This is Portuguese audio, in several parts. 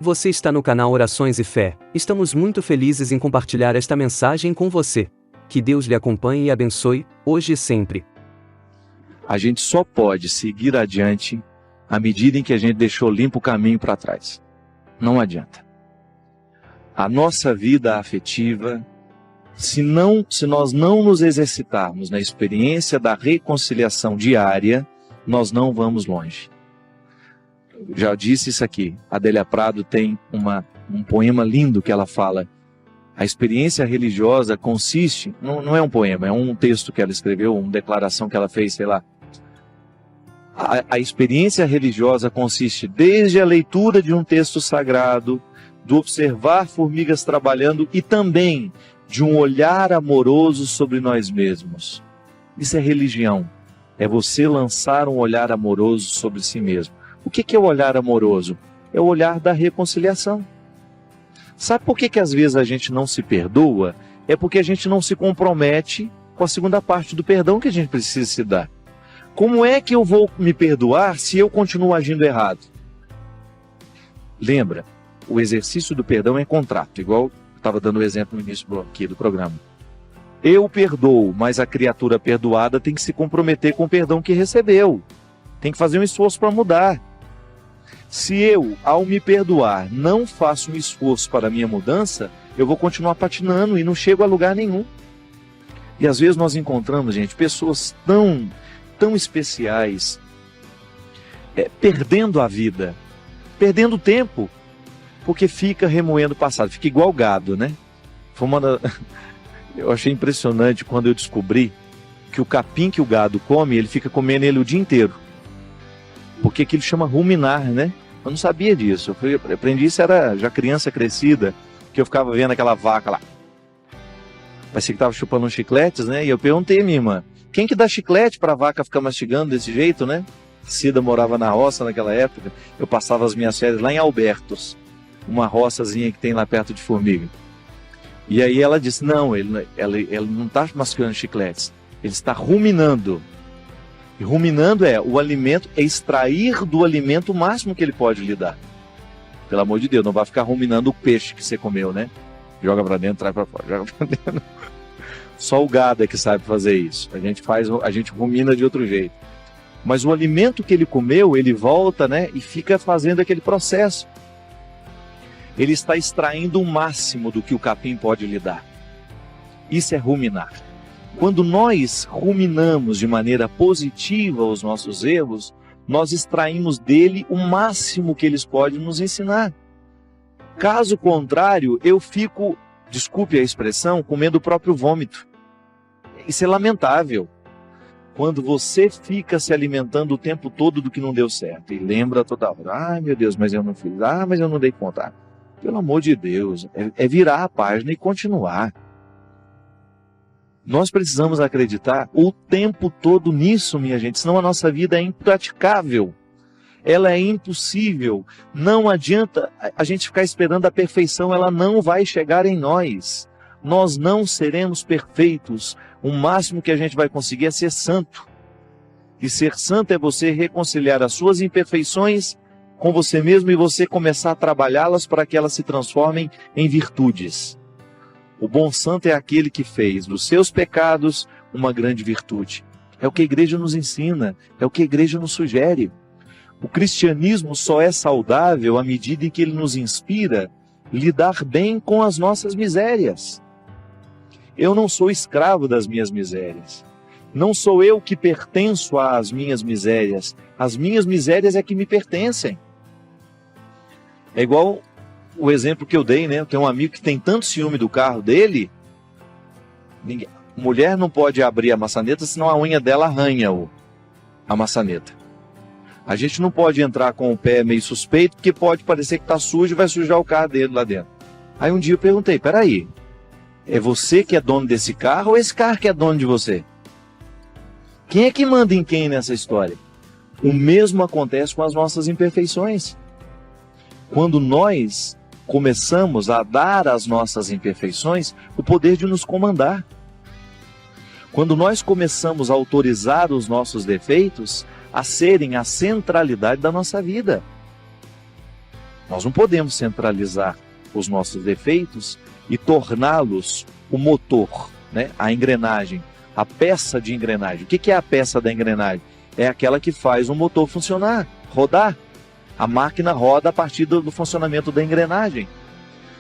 Você está no canal Orações e Fé. Estamos muito felizes em compartilhar esta mensagem com você. Que Deus lhe acompanhe e abençoe, hoje e sempre. A gente só pode seguir adiante à medida em que a gente deixou limpo o caminho para trás. Não adianta. A nossa vida afetiva, se nós não nos exercitarmos na experiência da reconciliação diária, nós não vamos longe. Já disse isso aqui, a Adélia Prado tem um poema lindo que ela fala. A experiência religiosa consiste, não é um poema, é um texto que ela escreveu, uma declaração que ela fez, sei lá. A experiência religiosa consiste desde a leitura de um texto sagrado, do observar formigas trabalhando e também de um olhar amoroso sobre nós mesmos. Isso é religião, é você lançar um olhar amoroso sobre si mesmo. O que é o olhar amoroso? É o olhar da reconciliação. Sabe por que às vezes a gente não se perdoa? É porque a gente não se compromete com a segunda parte do perdão que a gente precisa se dar. Como é que eu vou me perdoar se eu continuo agindo errado? Lembra, o exercício do perdão é contrato, igual eu estava dando o exemplo no início aqui do programa. Eu perdoo, mas a criatura perdoada tem que se comprometer com o perdão que recebeu. Tem que fazer um esforço para mudar. Se eu, ao me perdoar, não faço um esforço para a minha mudança, eu vou continuar patinando e não chego a lugar nenhum. E às vezes nós encontramos, gente, pessoas tão especiais, perdendo a vida, perdendo o tempo, porque fica remoendo o passado, fica igual gado, né? Eu achei impressionante quando eu descobri que o capim que o gado come, ele fica comendo ele o dia inteiro. Porque aquilo chama ruminar, né? Eu não sabia disso. Eu aprendi isso, era já criança crescida, que eu ficava vendo aquela vaca lá. Parecia que estava chupando uns chicletes, né? E eu perguntei a minha irmã, quem que dá chiclete para a vaca ficar mastigando desse jeito, né? Cida morava na roça naquela época. Eu passava as minhas férias lá em Albertos, uma roçazinha que tem lá perto de Formiga. E aí ela disse, não, ele não está mastigando chicletes, ele está ruminando. E ruminando o alimento, é extrair do alimento o máximo que ele pode lhe dar. Pelo amor de Deus, não vai ficar ruminando o peixe que você comeu, né? Joga para dentro, traz para fora, joga para dentro. Só o gado é que sabe fazer isso. A gente rumina de outro jeito. Mas o alimento que ele comeu, ele volta, né? E fica fazendo aquele processo. Ele está extraindo o máximo do que o capim pode lhe dar. Isso é ruminar. Quando nós ruminamos de maneira positiva os nossos erros, nós extraímos dele o máximo que eles podem nos ensinar. Caso contrário, eu fico, desculpe a expressão, comendo o próprio vômito. Isso é lamentável. Quando você fica se alimentando o tempo todo do que não deu certo e lembra toda hora, ai meu Deus, mas eu não fiz, mas eu não dei conta. Pelo amor de Deus, é virar a página e continuar. Nós precisamos acreditar o tempo todo nisso, minha gente, senão a nossa vida é impraticável. Ela é impossível. Não adianta a gente ficar esperando a perfeição, ela não vai chegar em nós. Nós não seremos perfeitos. O máximo que a gente vai conseguir é ser santo. E ser santo é você reconciliar as suas imperfeições com você mesmo e você começar a trabalhá-las para que elas se transformem em virtudes. O bom santo é aquele que fez dos seus pecados uma grande virtude. É o que a igreja nos ensina, é o que a igreja nos sugere. O cristianismo só é saudável à medida em que ele nos inspira a lidar bem com as nossas misérias. Eu não sou escravo das minhas misérias. Não sou eu que pertenço às minhas misérias. As minhas misérias é que me pertencem. É igual o exemplo que eu dei, né? Eu tenho um amigo que tem tanto ciúme do carro dele, mulher não pode abrir a maçaneta, senão a unha dela arranha a maçaneta. A gente não pode entrar com o pé meio suspeito, porque pode parecer que está sujo e vai sujar o carro dele lá dentro. Aí um dia eu perguntei, peraí, é você que é dono desse carro ou esse carro que é dono de você? Quem é que manda em quem nessa história? O mesmo acontece com as nossas imperfeições. Quando nós começamos a dar às nossas imperfeições o poder de nos comandar. Quando nós começamos a autorizar os nossos defeitos a serem a centralidade da nossa vida. Nós não podemos centralizar os nossos defeitos e torná-los o motor, né? A engrenagem, a peça de engrenagem. O que é a peça da engrenagem? É aquela que faz o motor funcionar, rodar. A máquina roda a partir do funcionamento da engrenagem.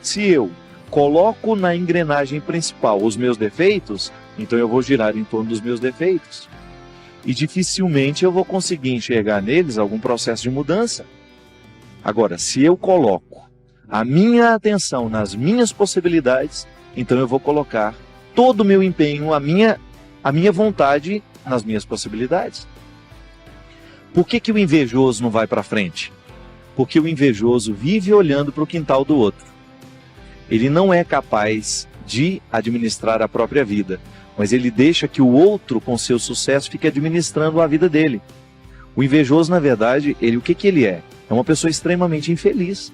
Se eu coloco na engrenagem principal os meus defeitos, então eu vou girar em torno dos meus defeitos. E dificilmente eu vou conseguir enxergar neles algum processo de mudança. Agora, se eu coloco a minha atenção nas minhas possibilidades, então eu vou colocar todo o meu empenho, a minha vontade nas minhas possibilidades. Por que o invejoso não vai para frente? Porque o invejoso vive olhando para o quintal do outro. Ele não é capaz de administrar a própria vida, mas ele deixa que o outro, com seu sucesso, fique administrando a vida dele. O invejoso, na verdade, o que ele é? É uma pessoa extremamente infeliz.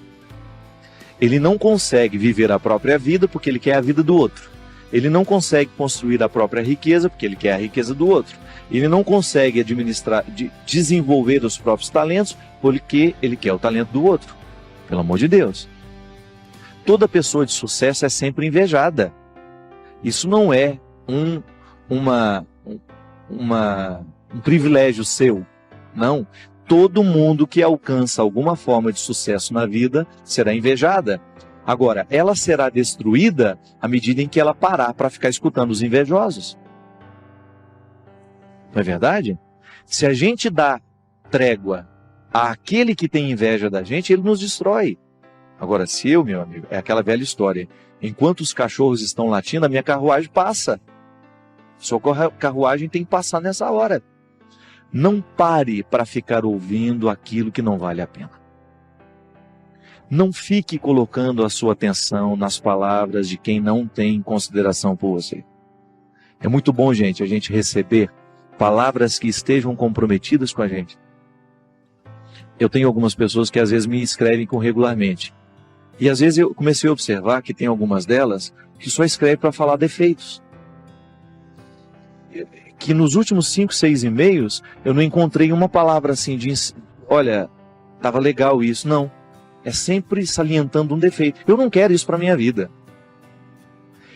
Ele não consegue viver a própria vida porque ele quer a vida do outro. Ele não consegue construir a própria riqueza porque ele quer a riqueza do outro. Ele não consegue desenvolver os próprios talentos porque ele quer o talento do outro. Pelo amor de Deus. Toda pessoa de sucesso é sempre invejada. Isso não é um privilégio seu. Não. Todo mundo que alcança alguma forma de sucesso na vida será invejada. Agora, ela será destruída à medida em que ela parar para ficar escutando os invejosos. Não é verdade? Se a gente dá trégua àquele que tem inveja da gente, ele nos destrói. Agora, se eu, meu amigo, é aquela velha história. Enquanto os cachorros estão latindo, a minha carruagem passa. Sua carruagem tem que passar nessa hora. Não pare para ficar ouvindo aquilo que não vale a pena. Não fique colocando a sua atenção nas palavras de quem não tem consideração por você. É muito bom, gente, a gente receber palavras que estejam comprometidas com a gente. Eu tenho algumas pessoas que às vezes me escrevem regularmente. E às vezes eu comecei a observar que tem algumas delas que só escrevem para falar defeitos. Que nos últimos 5, 6 e-mails eu não encontrei uma palavra assim de, olha, estava legal isso. Não. É sempre salientando um defeito. Eu não quero isso para a minha vida.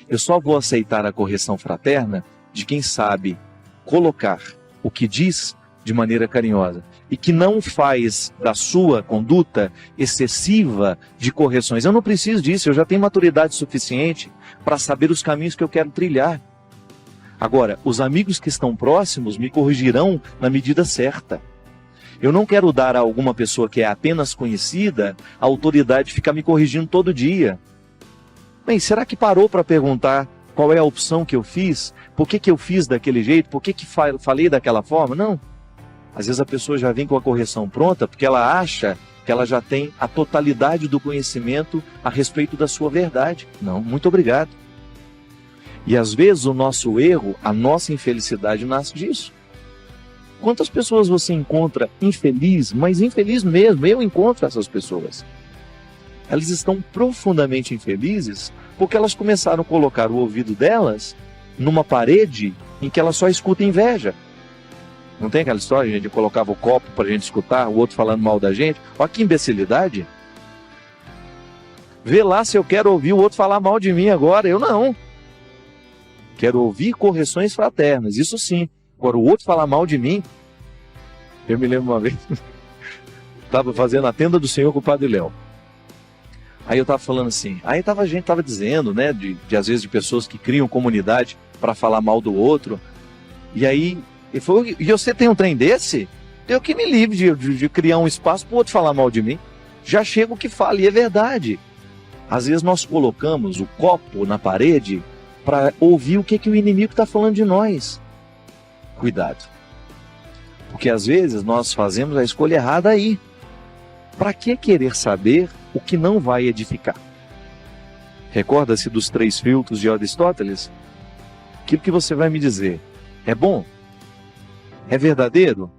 Eu só vou aceitar a correção fraterna de quem sabe colocar o que diz de maneira carinhosa e que não faz da sua conduta excessiva de correções. Eu não preciso disso, eu já tenho maturidade suficiente para saber os caminhos que eu quero trilhar. Agora, os amigos que estão próximos me corrigirão na medida certa. Eu não quero dar a alguma pessoa que é apenas conhecida a autoridade de ficar me corrigindo todo dia. Bem, será que parou para perguntar qual é a opção que eu fiz? Por que eu fiz daquele jeito? Por que falei daquela forma? Não. Às vezes a pessoa já vem com a correção pronta porque ela acha que ela já tem a totalidade do conhecimento a respeito da sua verdade. Não, muito obrigado. E às vezes o nosso erro, a nossa infelicidade nasce disso. Quantas pessoas você encontra infeliz, mas infeliz mesmo? Eu encontro essas pessoas. Elas estão profundamente infelizes porque elas começaram a colocar o ouvido delas numa parede em que ela só escuta inveja. Não tem aquela história, gente, de colocava o copo para a gente escutar, o outro falando mal da gente? Olha que imbecilidade. Vê lá se eu quero ouvir o outro falar mal de mim agora. Eu não. Quero ouvir correções fraternas, isso sim. Agora, o outro falar mal de mim, eu me lembro uma vez, estava fazendo a tenda do Senhor com o Padre Léo. Aí eu estava falando assim, a gente estava dizendo, né, de às vezes de pessoas que criam comunidade para falar mal do outro. E aí, ele falou, e você tem um trem desse? Eu que me livre de criar um espaço para o outro falar mal de mim. Já chega o que fala, e é verdade. Às vezes nós colocamos o copo na parede para ouvir o que o inimigo está falando de nós. Cuidado. Porque às vezes nós fazemos a escolha errada aí. Para que querer saber o que não vai edificar? Recorda-se dos 3 filtros de Aristóteles? Aquilo que você vai me dizer é bom? É verdadeiro?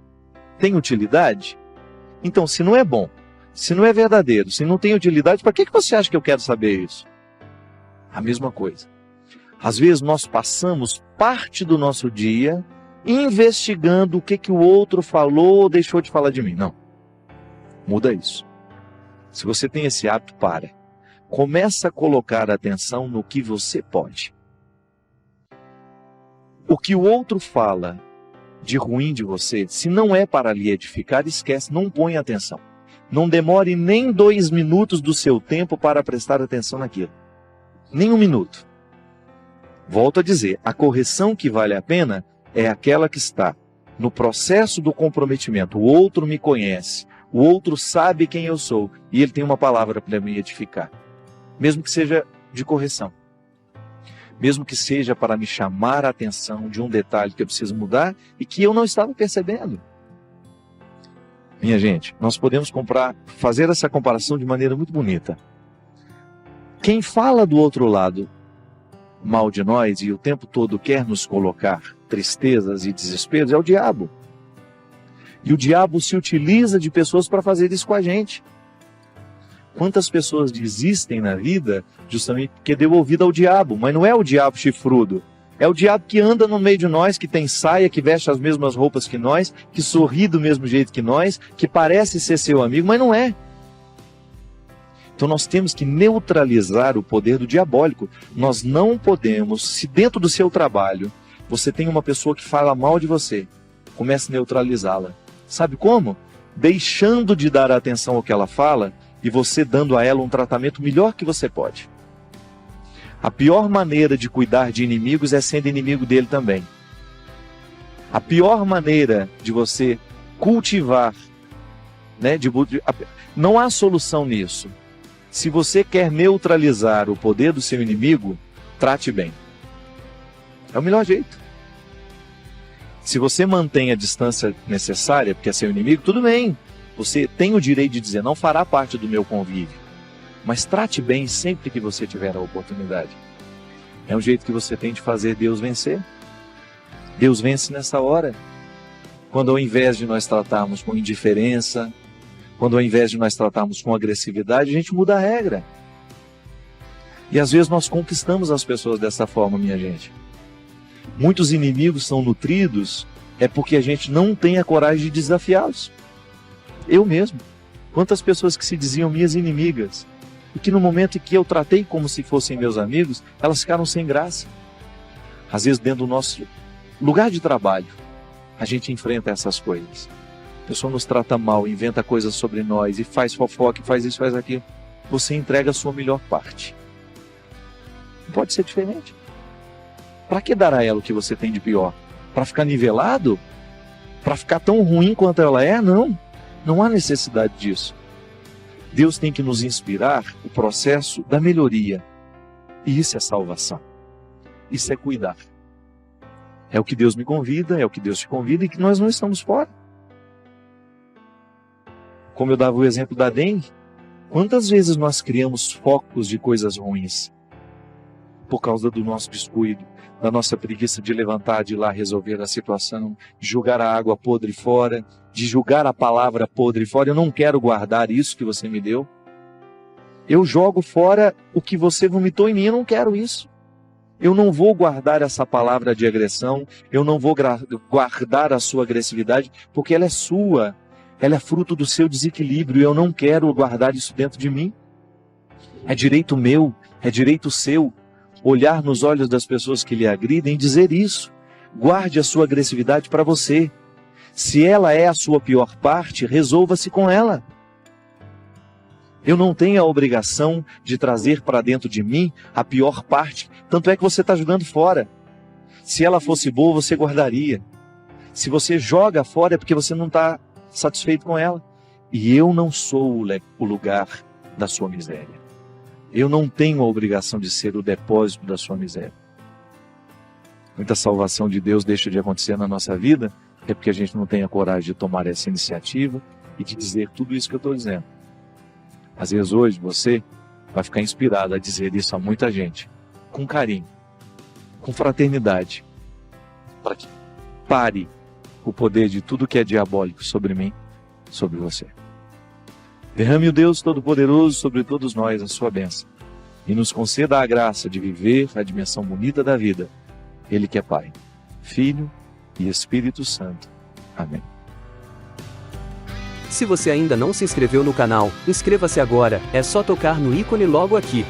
Tem utilidade? Então, se não é bom, se não é verdadeiro, se não tem utilidade, para que você acha que eu quero saber isso? A mesma coisa. Às vezes nós passamos parte do nosso dia investigando o que o outro falou ou deixou de falar de mim. Não. Muda isso. Se você tem esse hábito, para. Começa a colocar atenção no que você pode. O que o outro fala de ruim de você, se não é para lhe edificar, esquece, não põe atenção. Não demore nem 2 minutos do seu tempo para prestar atenção naquilo. Nem 1 minuto. Volto a dizer, a correção que vale a pena é aquela que está no processo do comprometimento. O outro me conhece, o outro sabe quem eu sou e ele tem uma palavra para me edificar. Mesmo que seja de correção. Mesmo que seja para me chamar a atenção de um detalhe que eu preciso mudar e que eu não estava percebendo. Minha gente, nós podemos fazer essa comparação de maneira muito bonita. Quem fala do outro lado mal de nós e o tempo todo quer nos colocar tristezas e desesperos é o diabo. E o diabo se utiliza de pessoas para fazer isso com a gente. Quantas pessoas desistem na vida justamente porque deu ouvido ao diabo, mas não é o diabo chifrudo. É o diabo que anda no meio de nós, que tem saia, que veste as mesmas roupas que nós, que sorri do mesmo jeito que nós, que parece ser seu amigo, mas não é. Então nós temos que neutralizar o poder do diabólico. Nós não podemos, se dentro do seu trabalho você tem uma pessoa que fala mal de você, comece a neutralizá-la. Sabe como? Deixando de dar atenção ao que ela fala e você dando a ela um tratamento melhor que você pode. A pior maneira de cuidar de inimigos é sendo inimigo dele também. A pior maneira de você cultivar, não há solução nisso. Se você quer neutralizar o poder do seu inimigo, trate bem. É o melhor jeito. Se você mantém a distância necessária, porque é seu inimigo, tudo bem. Você tem o direito de dizer, não fará parte do meu convívio. Mas trate bem sempre que você tiver a oportunidade. É um jeito que você tem de fazer Deus vencer. Deus vence nessa hora. Quando ao invés de nós tratarmos com indiferença, quando ao invés de nós tratarmos com agressividade, a gente muda a regra. E às vezes nós conquistamos as pessoas dessa forma, minha gente. Muitos inimigos são nutridos é porque a gente não tem a coragem de desafiá-los. Eu mesmo. Quantas pessoas que se diziam minhas inimigas e que no momento em que eu tratei como se fossem meus amigos, elas ficaram sem graça. Às vezes dentro do nosso lugar de trabalho, a gente enfrenta essas coisas. A pessoa nos trata mal, inventa coisas sobre nós e faz fofoca, faz isso, faz aquilo. Você entrega a sua melhor parte. Não pode ser diferente. Para que dar a ela o que você tem de pior? Para ficar nivelado? Para ficar tão ruim quanto ela é? Não. Não há necessidade disso. Deus tem que nos inspirar o processo da melhoria. E isso é salvação. Isso é cuidar. É o que Deus me convida, é o que Deus te convida e que nós não estamos fora. Como eu dava o exemplo da dengue, quantas vezes nós criamos focos de coisas ruins por causa do nosso descuido, da nossa preguiça de levantar, de ir lá resolver a situação, de jogar a água podre fora, de julgar a palavra podre fora. Eu não quero guardar isso que você me deu. Eu jogo fora o que você vomitou em mim, eu não quero isso. Eu não vou guardar essa palavra de agressão, eu não vou guardar a sua agressividade, porque ela é sua, ela é fruto do seu desequilíbrio, eu não quero guardar isso dentro de mim. É direito meu, é direito seu, olhar nos olhos das pessoas que lhe agridem e dizer isso. Guarde a sua agressividade para você. Se ela é a sua pior parte, resolva-se com ela. Eu não tenho a obrigação de trazer para dentro de mim a pior parte. Tanto é que você está jogando fora. Se ela fosse boa, você guardaria. Se você joga fora, é porque você não está satisfeito com ela. E eu não sou o lugar da sua miséria. Eu não tenho a obrigação de ser o depósito da sua miséria. Muita salvação de Deus deixa de acontecer na nossa vida, é porque a gente não tem a coragem de tomar essa iniciativa e de dizer tudo isso que eu estou dizendo. Às vezes hoje você vai ficar inspirado a dizer isso a muita gente, com carinho, com fraternidade, para que pare o poder de tudo que é diabólico sobre mim, sobre você. Derrame o Deus Todo-Poderoso sobre todos nós a sua bênção e nos conceda a graça de viver a dimensão bonita da vida. Ele que é Pai, Filho e Espírito Santo. Amém. Se você ainda não se inscreveu no canal, inscreva-se agora, é só tocar no ícone logo aqui.